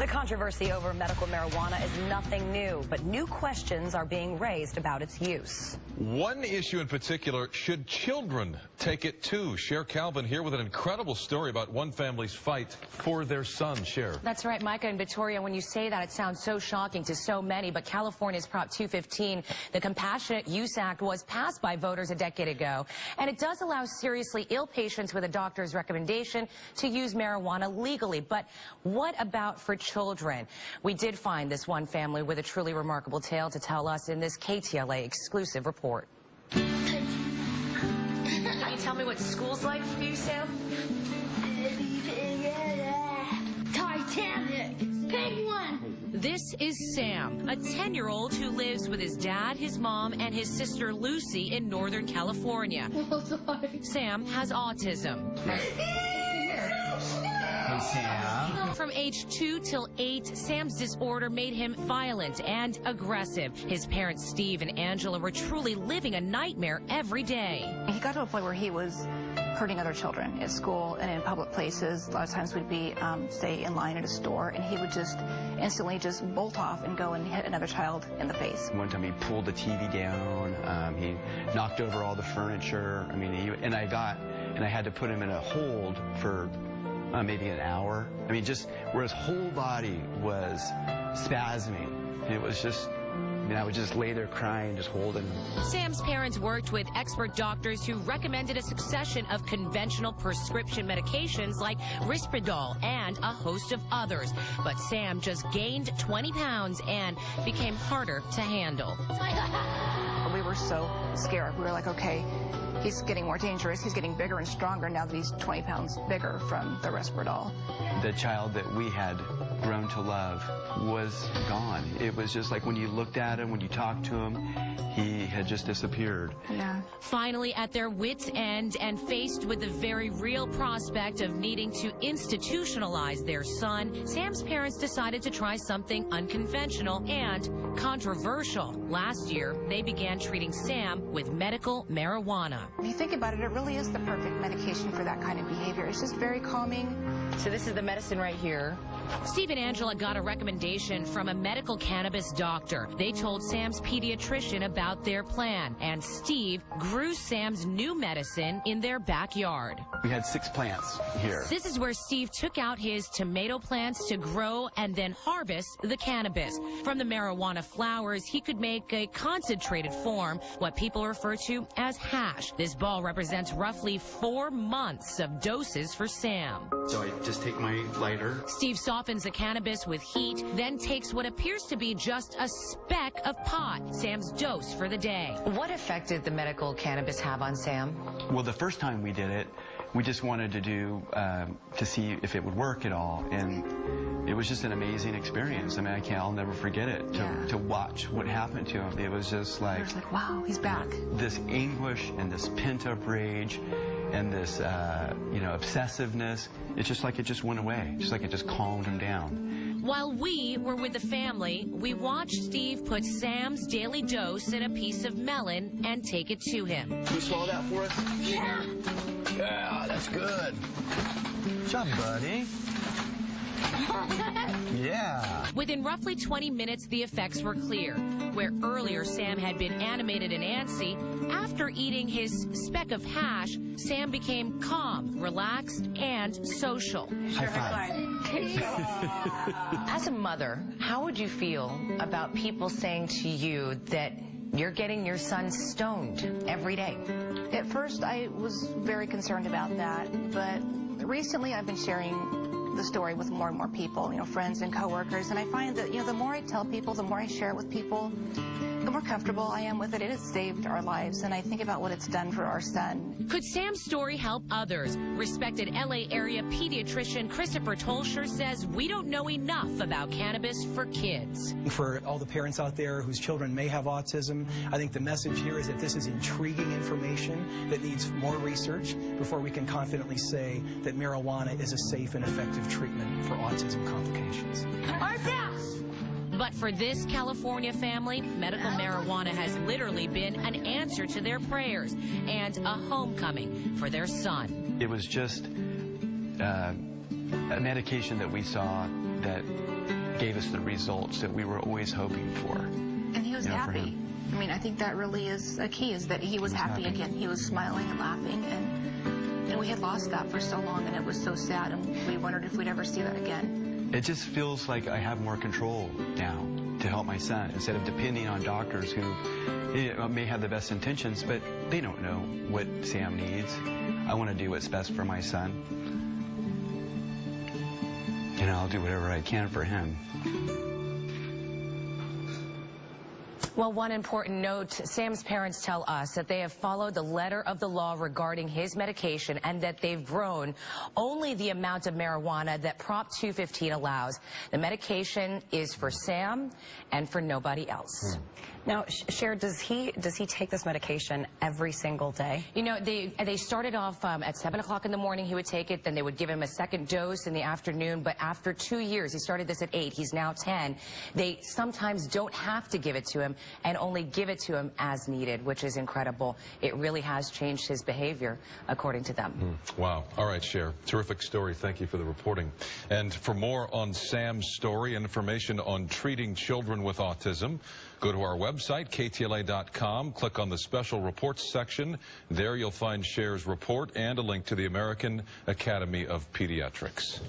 The controversy over medical marijuana is nothing new, but new questions are being raised about its use. One issue in particular, should children take it too? Cher Calvin here with an incredible story about one family's fight for their son. Cher. That's right, Micah and Victoria. When you say that, it sounds so shocking to so many, but California's Prop 215, the Compassionate Use Act, was passed by voters a decade ago, and it does allow seriously ill patients with a doctor's recommendation to use marijuana legally. But what about for children? We did find this one family with a truly remarkable tale to tell us in this KTLA exclusive report. Can you tell me what school's like for you, Sam? Titanic! Big one! This is Sam, a 10-year-old who lives with his dad, his mom, and his sister Lucy in Northern California. Sam has autism. Hey, Sam. From age 2 till 8, Sam's disorder made him violent and aggressive. His parents, Steve and Angela, were truly living a nightmare every day. He got to a point where he was hurting other children at school and in public places. A lot of times we'd be, say, in line at a store, and he would just instantly just bolt off and go and hit another child in the face. One time he pulled the TV down. He knocked over all the furniture. I mean, I had to put him in a hold for maybe an hour. I mean, just where his whole body was spasming. It was just, I would just lay there crying, just holding him. Sam's parents worked with expert doctors who recommended a succession of conventional prescription medications like Risperdal and a host of others. But Sam just gained 20 pounds and became harder to handle. We were so scared. We were like, okay, he's getting more dangerous. He's getting bigger and stronger now that he's 20 pounds bigger from the Risperdal. The child that we had grown to love was gone. It was just like when you looked at him, when you talked to him, he had just disappeared. Yeah. Finally, at their wits' end and faced with the very real prospect of needing to institutionalize their son, Sam's parents decided to try something unconventional and controversial. Last year, they began treating Sam with medical marijuana. If you think about it, it really is the perfect medication for that kind of behavior. It's just very calming. So this is the medicine right here. Steve and Angela got a recommendation from a medical cannabis doctor. They told Sam's pediatrician about their plan, and Steve grew Sam's new medicine in their backyard. We had 6 plants here. This is where Steve took out his tomato plants to grow and then harvest the cannabis. From the marijuana flowers, he could make a concentrated form, what people refer to as hash. This ball represents roughly 4 months of doses for Sam. So I just take my lighter. Steve softens the cannabis with heat, then takes what appears to be just a speck of pot, Sam's dose for the day. What effect did the medical cannabis have on Sam? Well, the first time we did it, we just wanted to do, to see if it would work at all. And it was just an amazing experience. I mean, I'll never forget it, to watch what happened to him. It was just like... It was like, wow, he's back. This anguish and this pent-up rage and this, obsessiveness, it's just like it just went away. Just like it just calmed him down. While we were with the family, we watched Steve put Sam's daily dose in a piece of melon and take it to him. Can you swallow that for us? Yeah. Yeah, that's good. Good job, buddy. Yeah. Within roughly 20 minutes, the effects were clear. Where earlier Sam had been animated and antsy, after eating his speck of hash, Sam became calm, relaxed, and social. High five. As a mother, how would you feel about people saying to you that you're getting your son stoned every day? At first, I was very concerned about that, but recently I've been sharing the story with more and more people, friends and coworkers, and I find that, the more I tell people, the more I share it with people, the more comfortable I am with it. It has saved our lives, and I think about what it's done for our son. Could Sam's story help others? Respected LA area pediatrician Christopher Tolscher says we don't know enough about cannabis for kids. For all the parents out there whose children may have autism, I think the message here is that this is intriguing information that needs more research before we can confidently say that marijuana is a safe and effective treatment for autism complications. But for this California family, medical marijuana has literally been an answer to their prayers and a homecoming for their son. It was just a medication that we saw that gave us the results that we were always hoping for. And he was for happy. him. I mean, I think that really is a key, is that he was happy again. He was smiling and laughing, and we had lost that for so long, and it was so sad, and we wondered if we'd ever see that again. It just feels like I have more control now to help my son, instead of depending on doctors who may have the best intentions, but they don't know what Sam needs. I want to do what's best for my son. And I'll do whatever I can for him. Well, one important note, Sam's parents tell us that they have followed the letter of the law regarding his medication and that they've grown only the amount of marijuana that Prop 215 allows. The medication is for Sam and for nobody else. Now, Cher, does he take this medication every single day? You know, they started off at 7 o'clock in the morning. He would take it. Then they would give him a second dose in the afternoon. But after 2 years, he started this at 8. He's now 10. They sometimes don't have to give it to him and only give it to him as needed, which is incredible. It really has changed his behavior, according to them. Wow. All right, Cher. Terrific story. Thank you for the reporting. And for more on Sam's story, information on treating children with autism, go to our website, ktla.com. Click on the special reports section. There you'll find Cher's report and a link to the American Academy of Pediatrics.